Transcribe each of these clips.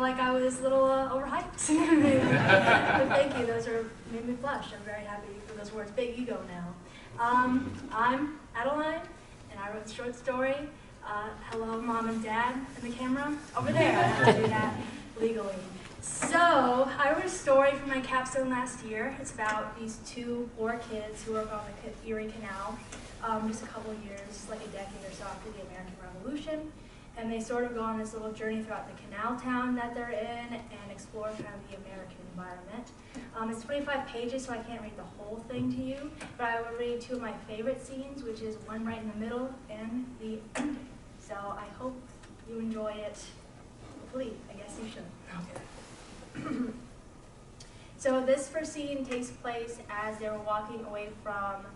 like I was a little overhyped. But thank you, those made me blush. I'm very happy for those words. Big ego now. I'm Adalyne, and I wrote the short story. Hello, Mom and Dad in the camera. Over there, I have to do that legally. So, I wrote a story for my capstone last year. It's about these two poor kids who work on the Erie Canal, just a couple of years, like a decade or so after the American Revolution. And they sort of go on this little journey throughout the canal town that they're in and explore kind of the American environment. It's 25 pages, so I can't read the whole thing to you, but I will read two of my favorite scenes, which is one right in the middle and the ending. So I hope you enjoy it. Hopefully, I guess you should. Okay. So this first scene takes place as they were walking away from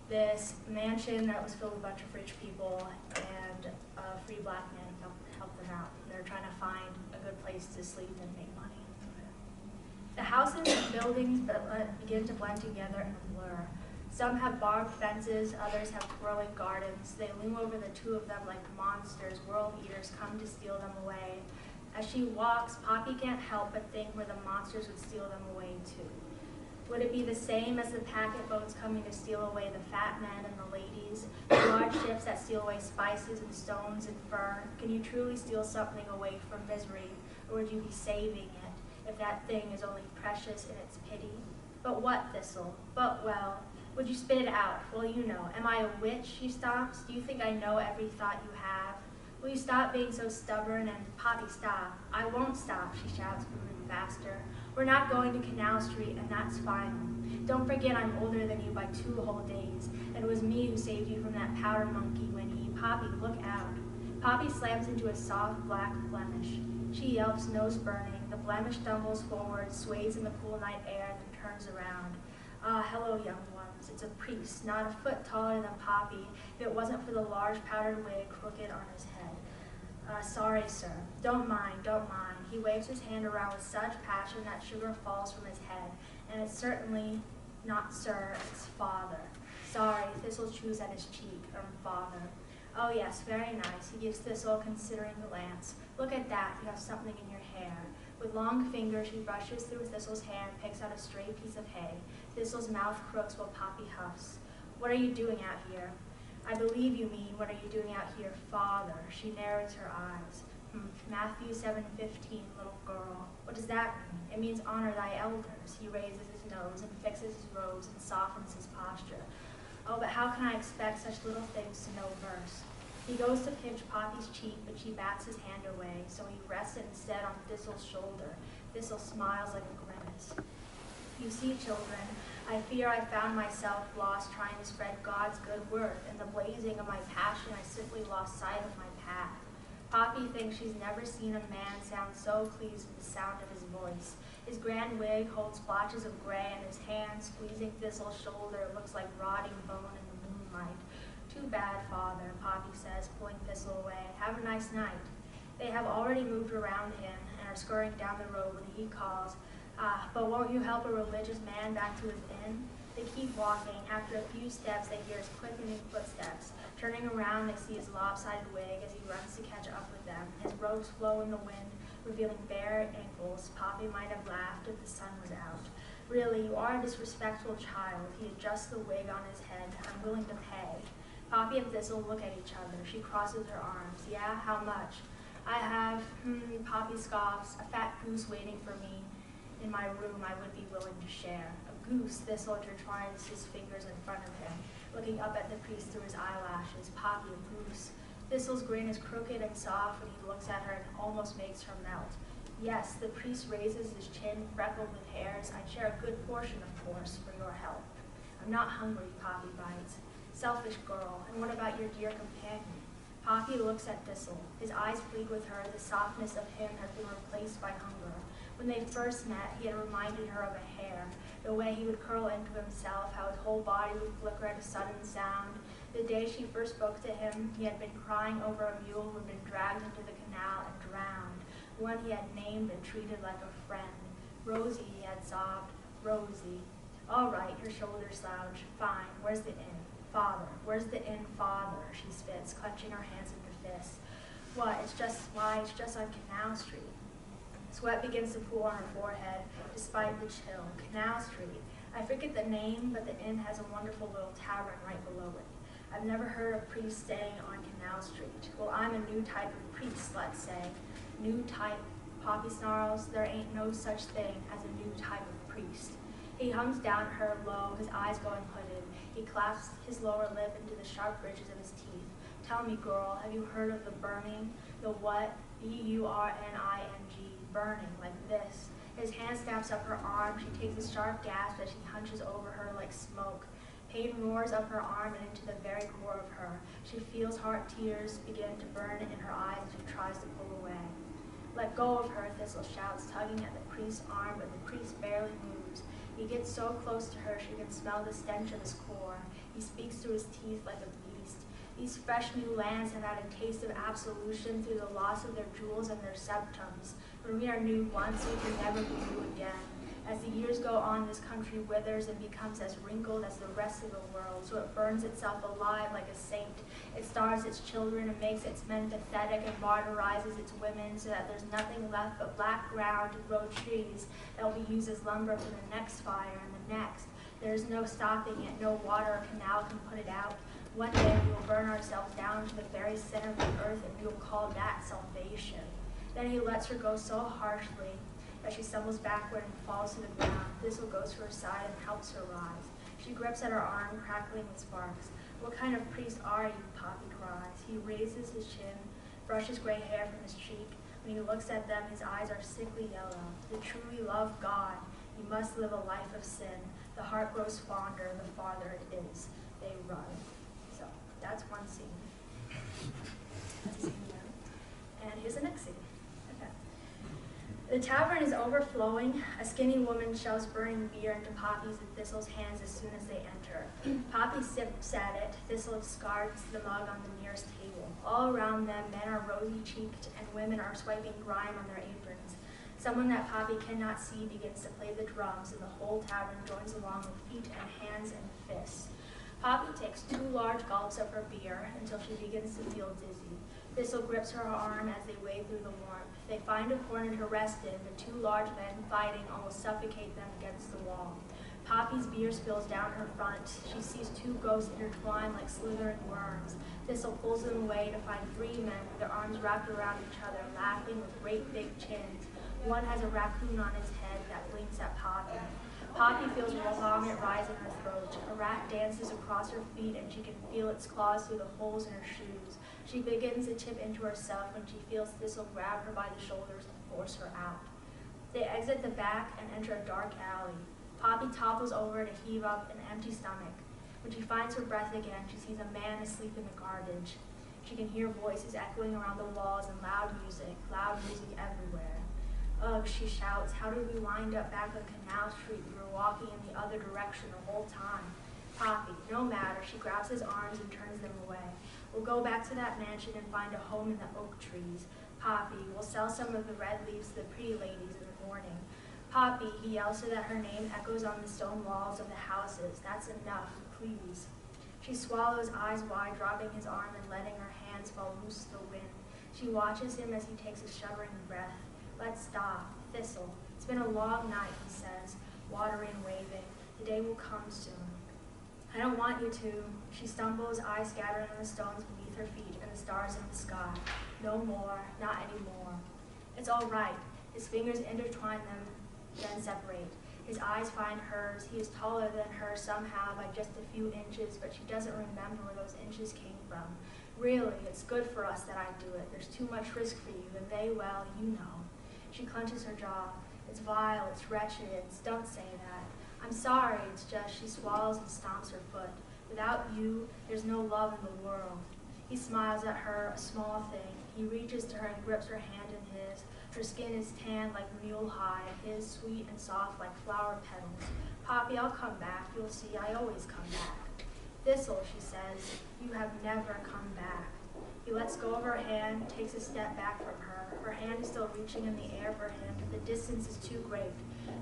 this mansion that was filled with a bunch of rich people, and a free black man helped them out. They're trying to find a good place to sleep and make money. The houses and buildings begin to blend together in a blur. Some have barbed fences, others have twirling gardens. They loom over the two of them like monsters, world eaters come to steal them away. As she walks, Poppy can't help but think where the monsters would steal them away to. Would it be the same as the packet boats coming to steal away the fat men and the ladies, the large ships that steal away spices and stones and fur? Can you truly steal something away from misery, or would you be saving it if that thing is only precious in its pity? But what, Thistle? But well, would you spit it out? Well, you know. Am I a witch? She stomps. Do you think I know every thought you have? Will you stop being so stubborn? And Poppy, stop. I won't stop, she shouts, moving faster. We're not going to Canal Street, and that's final. Don't forget I'm older than you by 2 whole days, and it was me who saved you from that powder monkey when he, Poppy, look out. Poppy slams into a soft black blemish. She yelps, nose burning. The blemish stumbles forward, sways in the cool night air, and then turns around. Hello, young ones. It's a priest, not a foot taller than Poppy, if it wasn't for the large powdered wig crooked on his head. Sorry, sir. Don't mind, don't mind. He waves his hand around with such passion that sugar falls from his head, and it's certainly not sir, it's father. Sorry, Thistle chews at his cheek, father. Oh yes, very nice. He gives Thistle, considering the lance. Look at that, you have something in your hair. With long fingers, he brushes through Thistle's hair and picks out a stray piece of hay. Thistle's mouth crooks while Poppy huffs. What are you doing out here? I believe you mean, what are you doing out here, father? She narrows her eyes. Matthew 7:15, little girl. What does that mean? It means honor thy elders. He raises his nose and fixes his robes and softens his posture. Oh, but how can I expect such little things to know verse? He goes to pinch Poppy's cheek, but she bats his hand away, so he rests it instead on Thistle's shoulder. Thistle smiles like a grimace. You see, children, I fear I found myself lost trying to spread God's good word. In the blazing of my passion, I simply lost sight of my path. Poppy thinks she's never seen a man sound so pleased with the sound of his voice. His grand wig holds splotches of gray, and his hand, squeezing Thistle's shoulder, looks like rotting bone in the moonlight. Too bad, father, Poppy says, pulling Thistle away. Have a nice night. They have already moved around him and are scurrying down the road when he calls, but won't you help a religious man back to his inn? They keep walking. After a few steps, they hear his quickening footsteps. Turning around, they see his lopsided wig as he runs to catch up with them. His robes flow in the wind, revealing bare ankles. Poppy might have laughed if the sun was out. Really, you are a disrespectful child. He adjusts the wig on his head. I'm willing to pay. Poppy and Thistle look at each other. She crosses her arms. Yeah, how much? I have, Poppy scoffs, a fat goose waiting for me. In my room, I would be willing to share. A goose, Thistle intertwines his fingers in front of him, looking up at the priest through his eyelashes. Poppy, a goose. Thistle's grin is crooked and soft when he looks at her and almost makes her melt. Yes, the priest raises his chin, freckled with hairs. I'd share a good portion, of course, for your help. I'm not hungry, Poppy bites. Selfish girl, and what about your dear companion? Poppy looks at Thistle. His eyes plead with her. The softness of him has been replaced by hunger. When they first met, he had reminded her of a hare, the way he would curl into himself, how his whole body would flicker at a sudden sound. The day she first spoke to him, he had been crying over a mule who had been dragged into the canal and drowned, one he had named and treated like a friend. Rosie, he had sobbed. Rosie. All right, her shoulders slouch. Fine, where's the inn? Father, where's the inn, father? She spits, clenching her hands into fists. What, it's just on Canal Street. Sweat begins to pool on her forehead, despite the chill. Canal Street. I forget the name, but the inn has a wonderful little tavern right below it. I've never heard of priests staying on Canal Street. Well, I'm a new type of priest, let's say. New type. Poppy snarls, there ain't no such thing as a new type of priest. He hums down at her low, his eyes going hooded. He clasps his lower lip into the sharp ridges of his teeth. Tell me, girl, have you heard of the burning? The what? B-U-R-N-I-N-G. Burning, like this. His hand snaps up her arm. She takes a sharp gasp as he hunches over her like smoke. Pain roars up her arm and into the very core of her. She feels heart tears begin to burn in her eyes as she tries to pull away. Let go of her, Thistle shouts, tugging at the priest's arm, but the priest barely moves. He gets so close to her she can smell the stench of his core. He speaks through his teeth like a beast. These fresh new lands have had a taste of absolution through the loss of their jewels and their septums. When we are new once, we can never be new again. As the years go on, this country withers and becomes as wrinkled as the rest of the world, so it burns itself alive like a saint. It starves its children and makes its men pathetic and martyrizes its women so that there's nothing left but black ground to grow trees that will be used as lumber for the next fire and the next. There is no stopping it, no water or canal can put it out. One day we will burn ourselves down to the very center of the earth and we will call that salvation. Then he lets her go so harshly that she stumbles backward and falls to the ground. Thistle goes to her side and helps her rise. She grips at her arm, crackling with sparks. What kind of priest are you? Poppy cries. He raises his chin, brushes gray hair from his cheek. When he looks at them, his eyes are sickly yellow. To truly love God, you must live a life of sin. The heart grows fonder the farther it is. They run. So that's one scene. That's a scene there. And here's the next scene. The tavern is overflowing. A skinny woman shoves burning beer into Poppy's and Thistle's hands as soon as they enter. Poppy sips at it. Thistle discards the mug on the nearest table. All around them, men are rosy-cheeked and women are swiping grime on their aprons. Someone that Poppy cannot see begins to play the drums, and the whole tavern joins along with feet and hands and fists. Poppy takes 2 large gulps of her beer until she begins to feel dizzy. Thistle grips her arm as they wade through the warmth. They find a corner to rest in, but 2 large men fighting almost suffocate them against the wall. Poppy's beer spills down her front. She sees 2 ghosts intertwined like slithering worms. Thistle pulls them away to find 3 men with their arms wrapped around each other, laughing with great big chins. One has a raccoon on his head that blinks at Poppy. Poppy feels vomit rise in her throat. A rat dances across her feet and she can feel its claws through the holes in her shoes. She begins to chip into herself when she feels Thistle grab her by the shoulders and force her out. They exit the back and enter a dark alley. Poppy topples over to heave up an empty stomach. When she finds her breath again, she sees a man asleep in the garbage. She can hear voices echoing around the walls and loud music everywhere. Ugh, she shouts, how did we wind up back on Canal Street? We were walking in the other direction the whole time. Poppy, no matter, she grabs his arms and turns them away. We'll go back to that mansion and find a home in the oak trees. Poppy, we'll sell some of the red leaves to the pretty ladies in the morning. Poppy, he yells so that her name echoes on the stone walls of the houses. That's enough, please. She swallows, eyes wide, dropping his arm and letting her hands fall loose to the wind. She watches him as he takes a shuddering breath. Let's stop. Thistle. It's been a long night, he says, watery and waving. The day will come soon. I don't want you to. She stumbles, eyes scattering on the stones beneath her feet and the stars in the sky. No more, not anymore. It's all right. His fingers intertwine them, then separate. His eyes find hers. He is taller than her somehow by just a few inches, but she doesn't remember where those inches came from. Really, it's good for us that I do it. There's too much risk for you, and they, well, you know. She clenches her jaw. It's vile, it's wretched, don't say that. I'm sorry, it's just, she swallows and stomps her foot. Without you, there's no love in the world. He smiles at her, a small thing. He reaches to her and grips her hand in his. Her skin is tanned like mule hide, his sweet and soft like flower petals. Poppy, I'll come back. You'll see, I always come back. Thistle, she says, you have never come back. He lets go of her hand, takes a step back from her. Her hand is still reaching in the air for him, but the distance is too great.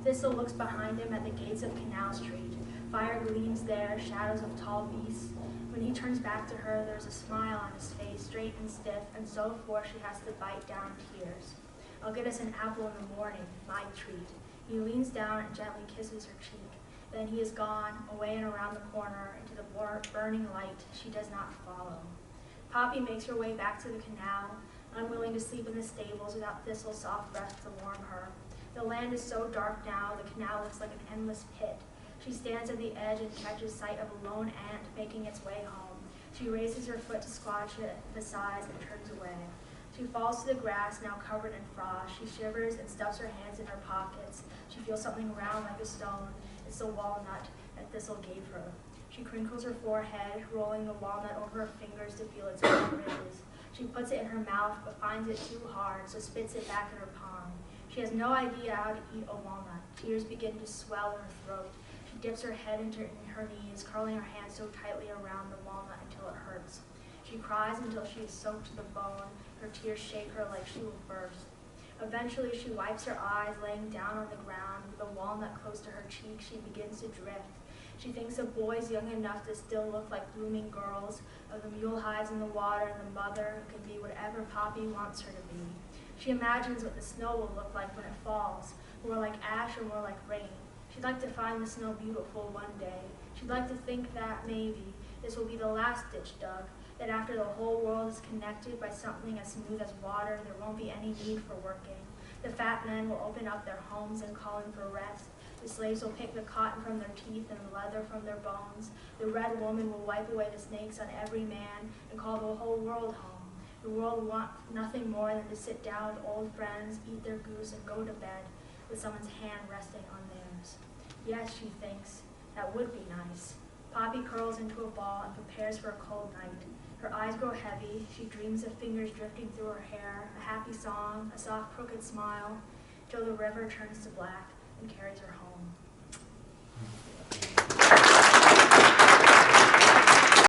Thistle looks behind him at the gates of Canal Street. Fire gleams there, shadows of tall beasts. When he turns back to her, there's a smile on his face, straight and stiff, and so forth she has to bite down tears. I'll get us an apple in the morning, my treat. He leans down and gently kisses her cheek. Then he is gone, away and around the corner, into the burning light she does not follow. Poppy makes her way back to the canal, unwilling to sleep in the stables without Thistle's soft breath to warm her. The land is so dark now, the canal looks like an endless pit. She stands at the edge and catches sight of a lone ant making its way home. She raises her foot to squash it, the size, and turns away. She falls to the grass, now covered in frost. She shivers and stuffs her hands in her pockets. She feels something round like a stone. It's the walnut that Thistle gave her. She crinkles her forehead, rolling the walnut over her fingers to feel its round ridges. She puts it in her mouth, but finds it too hard, so spits it back in her palm. She has no idea how to eat a walnut. Tears begin to swell in her throat. She dips her head into her knees, curling her hands so tightly around the walnut until it hurts. She cries until she is soaked to the bone. Her tears shake her like she will burst. Eventually, she wipes her eyes, laying down on the ground. With the walnut close to her cheek, she begins to drift. She thinks of boys young enough to still look like blooming girls, of the mule hides in the water and the mother who can be whatever Poppy wants her to be. She imagines what the snow will look like when it falls, more like ash or more like rain. She'd like to find the snow beautiful one day. She'd like to think that maybe this will be the last ditch dug, that after the whole world is connected by something as smooth as water, there won't be any need for working. The fat men will open up their homes and call in for rest. The slaves will pick the cotton from their teeth and the leather from their bones. The red woman will wipe away the snakes on every man and call the whole world home. The world will want nothing more than to sit down with old friends, eat their goose, and go to bed with someone's hand resting on theirs. Yes, she thinks, that would be nice. Poppy curls into a ball and prepares for a cold night. Her eyes grow heavy. She dreams of fingers drifting through her hair, a happy song, a soft crooked smile, till the river turns to black and carries her home.